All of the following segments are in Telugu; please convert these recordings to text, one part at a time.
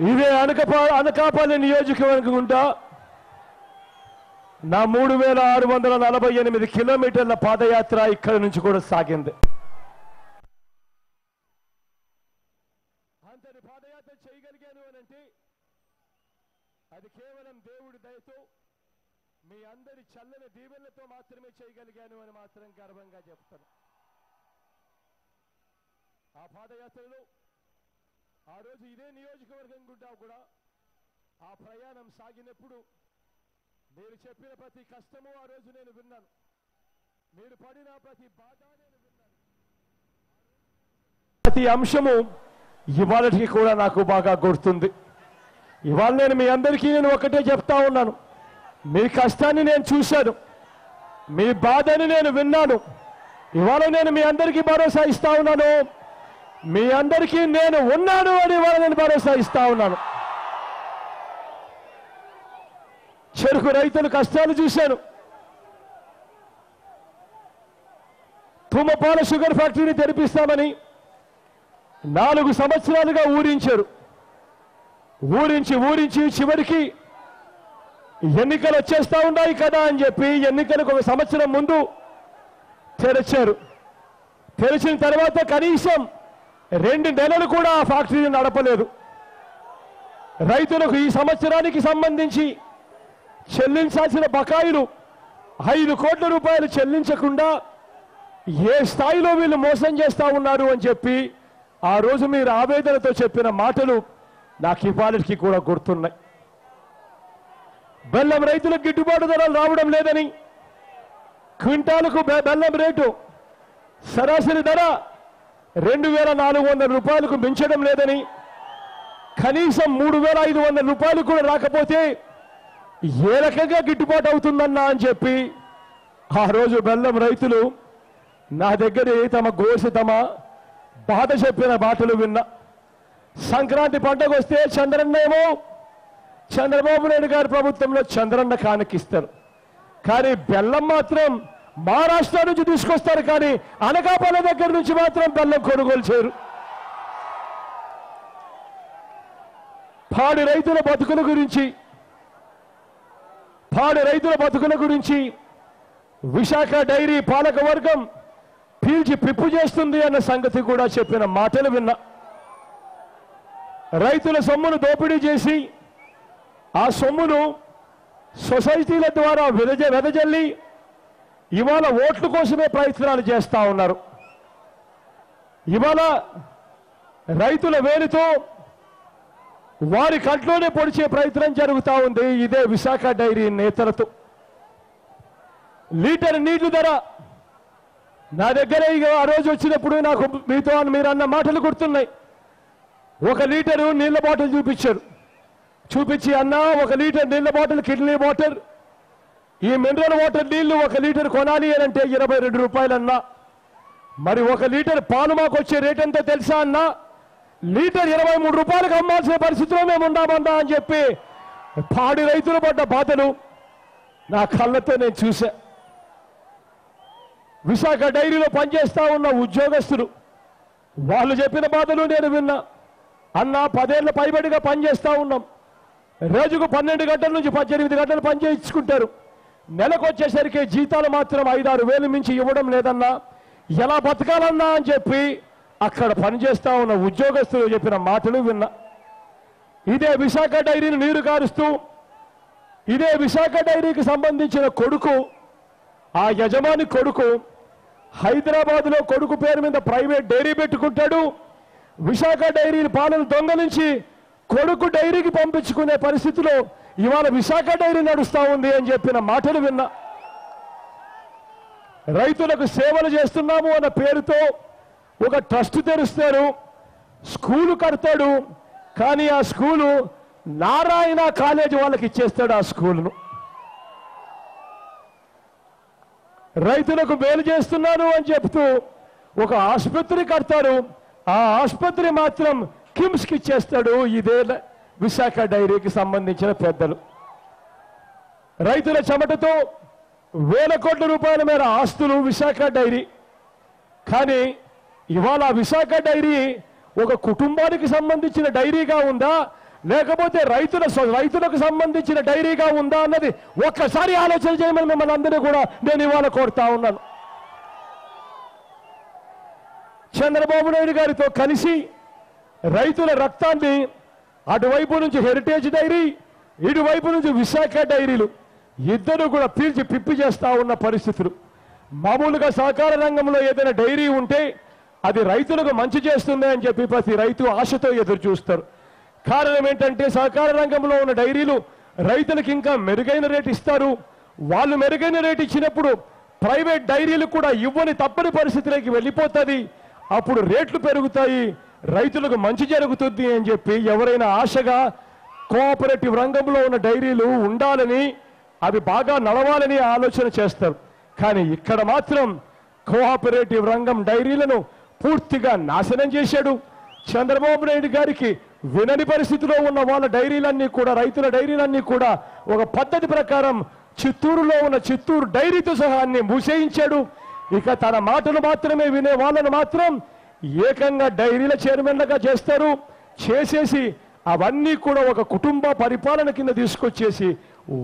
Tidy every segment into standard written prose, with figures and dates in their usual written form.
ఇదే అనకాపల్లి నియోజకవర్గం గుండా నా 3648 కిలోమీటర్ల పాదయాత్ర ఇక్కడి నుంచి కూడా సాగింది. అంతటి పాదయాత్ర చేయగలిగాను అనంటే అది కేవలం దేవుడి దయతో మీ అందరి చల్లని దీవెనలతో మాత్రమే చేయగలిగాను అని మాత్రం గర్వంగా చెప్తాను. ఆ పాదయాత్రలో ఆ రోజు ఇదే నియోజకవర్గం గుండా కూడా ఆ ప్రయాణం సాగినప్పుడు మీరు చెప్పిన ప్రతి కష్టము ఆ రోజు నేను విన్నాను. మీరు పడిన ప్రతి బాధ నేను విన్నాను. ప్రతి అంశము ఇవాళకి కూడా నాకు బాగా గుర్తుంది. ఇవాళ నేను మీ అందరికీ నేను ఒకటే చెప్తా ఉన్నాను. మీ కష్టాన్ని నేను చూశాను, మీ బాధని నేను విన్నాను. ఇవాళ నేను మీ అందరికీ భరోసా ఇస్తా ఉన్నాను. మీ అందరికీ నేను ఉన్నాను అని ఇవాళ నేను భరోసా ఇస్తా ఉన్నాను. చెరుకు రైతుల కష్టాలు చూశాను. తుమ్మపాల షుగర్ ఫ్యాక్టరీని తెరిపిస్తామని 4 సంవత్సరాలుగా ఊరించారు. ఊరించి చివరికి ఎన్నికలు వచ్చేస్తా ఉన్నాయి కదా అని చెప్పి ఎన్నికలకు 1 సంవత్సరం ముందు తెరిచారు. తెరిచిన తర్వాత కనీసం 2 నెలలు కూడా ఆ ఫ్యాక్టరీని నడపలేదు. రైతులకు ఈ సంవత్సరానికి సంబంధించి చెల్లించాల్సిన బకాయిలు 5 కోట్ల రూపాయలు చెల్లించకుండా ఏ స్థాయిలో వీళ్ళు మోసం చేస్తా ఉన్నారు అని చెప్పి ఆ రోజు మీరు ఆవేదనతో చెప్పిన మాటలు నాకు ఇవాళకి కూడా గుర్తున్నాయి. బెల్లం రైతులకు గిట్టుబాటు ధరలు రావడం లేదని, క్వింటాలకు బెల్లం రేటు సరాసరి ధర 2400 రూపాయలకు మించడం లేదని, కనీసం 3500 రూపాయలు కూడా రాకపోతే ఏ రకంగా గిట్టుబాటు అవుతుందన్నా అని చెప్పి ఆ రోజు బెల్లం రైతులు నా దగ్గర తమ బాధ చెప్పిన మాటలు విన్నా. సంక్రాంతి పండుగ వస్తే చంద్రబాబు నాయుడు గారి ప్రభుత్వంలో చంద్రన్న కానుకిస్తారు, కానీ బెల్లం మాత్రం మహారాష్ట్ర నుంచి తీసుకొస్తారు, కానీ అనకాపల్లి దగ్గర నుంచి మాత్రం బెల్లం కొనుగోలు చేయరు. పాడి రైతుల బతుకుల గురించి విశాఖ డైరీ పాలక వర్గం పీల్చి పిప్పు చేస్తుంది అన్న సంగతి కూడా చెప్పిన మాటలు విన్నా. రైతుల సొమ్మును దోపిడీ చేసి ఆ సొమ్మును సొసైటీల ద్వారా వెదజల్లి ఇవాళ ఓట్ల కోసమే ప్రయత్నాలు చేస్తా ఉన్నారు. ఇవాళ రైతుల వేలుతో వారి కంట్లోనే పొడిచే ప్రయత్నం జరుగుతూ ఉంది ఇదే విశాఖ డైరీ నేతలతో. లీటర్ నీళ్లు ధర నా దగ్గర ఆ రోజు వచ్చినప్పుడు నాకు మీతో మీరు అన్న మాటలు గుర్తున్నాయి. 1 లీటరు నీళ్ల బాటిల్ చూపించి అన్న 1 లీటర్ నీళ్ల బాటిల్ కిడ్నీ వాటర్, ఈ మినరల్ వాటర్ నీళ్లు 1 లీటర్ కొనాలి అని అంటే 22 రూపాయలు అన్నా. మరి 1 లీటర్ పాలు మాకు వచ్చే రేట్ ఎంతో తెలుసా అన్నా? లీటర్ 23 రూపాయలకు అమ్మాల్సిన పరిస్థితిలో మేము ఉన్నామన్నా అని చెప్పి పాడి రైతులు పడ్డ బాధలు నా కళ్ళతో నేను చూశా. విశాఖ డైరీలో పనిచేస్తా ఉన్న ఉద్యోగస్తులు వాళ్ళు చెప్పిన బాధలు నేను విన్నా. అన్న 10 ఏళ్ల పైబడిగా పనిచేస్తా ఉన్నాం, రోజుకు 12 గంటల నుంచి 18 గంటలు పనిచేయించుకుంటారు, నెలకు వచ్చేసరికి జీతాలు మాత్రం 5-6 వేలు మించి ఇవ్వడం లేదన్నా, ఎలా బతకాలన్నా అని చెప్పి అక్కడ పనిచేస్తా ఉన్న ఉద్యోగస్తులు చెప్పిన మాటలు విన్నా. ఇదే విశాఖ డైరీని నీరు కారుస్తూ ఇదే విశాఖ డైరీకి సంబంధించిన కొడుకు, ఆ యజమాని కొడుకు హైదరాబాద్లో కొడుకు పేరు మీద ప్రైవేట్ డైరీ పెట్టుకుంటాడు. విశాఖ డైరీ పాలన దొంగలించి కొడుకు డైరీకి పంపించుకునే పరిస్థితిలో ఇవాళ విశాఖ డైరీ నడుస్తా ఉంది అని చెప్పిన మాటలు విన్నా. రైతులకు సేవలు చేస్తున్నాము అన్న పేరుతో ఒక ట్రస్ట్ తెరుస్తారు, స్కూలు కడతాడు, కానీ ఆ స్కూలు నారాయణ కాలేజ్ వాళ్ళకి ఇచ్చేస్తాడు. ఆ స్కూలును రైతులకు మేలు చేస్తున్నాను అని చెప్తూ ఒక ఆసుపత్రి కడతారు, ఆ ఆసుపత్రి మాత్రం కిమ్స్కి ఇచ్చేస్తాడు. ఇదే విశాఖ డైరీకి సంబంధించిన పెద్దలు. రైతుల చెమటతో వేల కోట్ల రూపాయల మేర ఆస్తులు విశాఖ డైరీ, కానీ ఇవాళ విశాఖ డైరీ ఒక కుటుంబానికి సంబంధించిన డైరీగా ఉందా, లేకపోతే రైతులకు సంబంధించిన డైరీగా ఉందా అన్నది ఒక్కసారి ఆలోచన చేయమని మిమ్మల్ని అందరినీ కూడా నేను ఇవాళ కోరుతా ఉన్నాను. చంద్రబాబు నాయుడు గారితో కలిసి రైతుల రక్తాన్ని అటువైపు నుంచి హెరిటేజ్ డైరీ, ఇటువైపు నుంచి విశాఖ డైరీలు ఇద్దరు కూడా పీల్చి పిప్పి చేస్తా ఉన్న పరిస్థితులు. మామూలుగా సహకార రంగంలో ఏదైనా డైరీ ఉంటే అది రైతులకు మంచి చేస్తుంది అని చెప్పి ప్రతి రైతు ఆశతో ఎదురు చూస్తారు. కారణం ఏంటంటే సహకార రంగంలో ఉన్న డైరీలు రైతులకు ఇంకా మెరుగైన రేటు ఇస్తారు. వాళ్ళు మెరుగైన రేటు ఇచ్చినప్పుడు ప్రైవేట్ డైరీలు కూడా ఇవ్వని తప్పని పరిస్థితిలోకి వెళ్ళిపోతుంది. అప్పుడు రేట్లు పెరుగుతాయి, రైతులకు మంచి జరుగుతుంది అని చెప్పి ఎవరైనా ఆశగా కోఆపరేటివ్ రంగంలో ఉన్న డైరీలు ఉండాలని, అవి బాగా నడవాలని ఆలోచన చేస్తారు. కానీ ఇక్కడ మాత్రం కోఆపరేటివ్ రంగం డైరీలను పూర్తిగా నాశనం చేశాడు. చంద్రబాబు నాయుడు గారికి వినని పరిస్థితిలో ఉన్న వాళ్ళ డైరీలన్నీ కూడా, రైతుల డైరీలన్నీ కూడా ఒక పద్ధతి ప్రకారం చిత్తూరులో ఉన్న చిత్తూరు డైరీతో సహా అన్ని మూసేయించాడు. ఇక తన మాటలు మాత్రమే వినే వాళ్ళను మాత్రం ఏకంగా డైరీల చైర్మన్లుగా చేస్తారు. చేసేసి అవన్నీ కూడా ఒక కుటుంబ పరిపాలన కింద తీసుకొచ్చేసి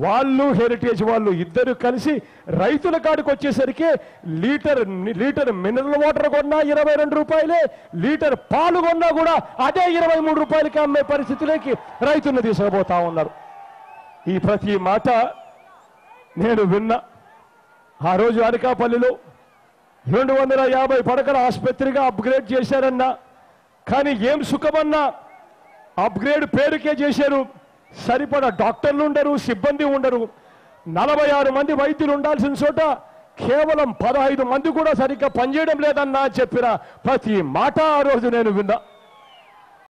వాళ్ళు హెరిటేజ్ వాళ్ళు ఇద్దరు కలిసి రైతుల కాడికి వచ్చేసరికి లీటర్ మినరల్ వాటర్ కొన్నా 22 రూపాయలే, లీటర్ పాలు కొన్నా కూడా అదే 23 రూపాయలకి అమ్మే పరిస్థితిలోకి రైతులను తీసుకుపోతా ఉన్నారు. ఈ ప్రతి మాట నేను విన్నా. ఆ రోజు అనకాపల్లిలో 250 పడకల ఆసుపత్రిగా అప్గ్రేడ్ చేశారన్నా, కానీ ఏం సుఖమన్నా అప్గ్రేడ్ పేరుకే చేశారు. సరిపడా డాక్టర్లు ఉండరు, సిబ్బంది ఉండరు. 46 మంది వైద్యులు ఉండాల్సిన చోట కేవలం 15 మంది కూడా సరిగ్గా పనిచేయడం లేదన్నా చెప్పిన ప్రతి మాట ఆ రోజు నేను విన్నా.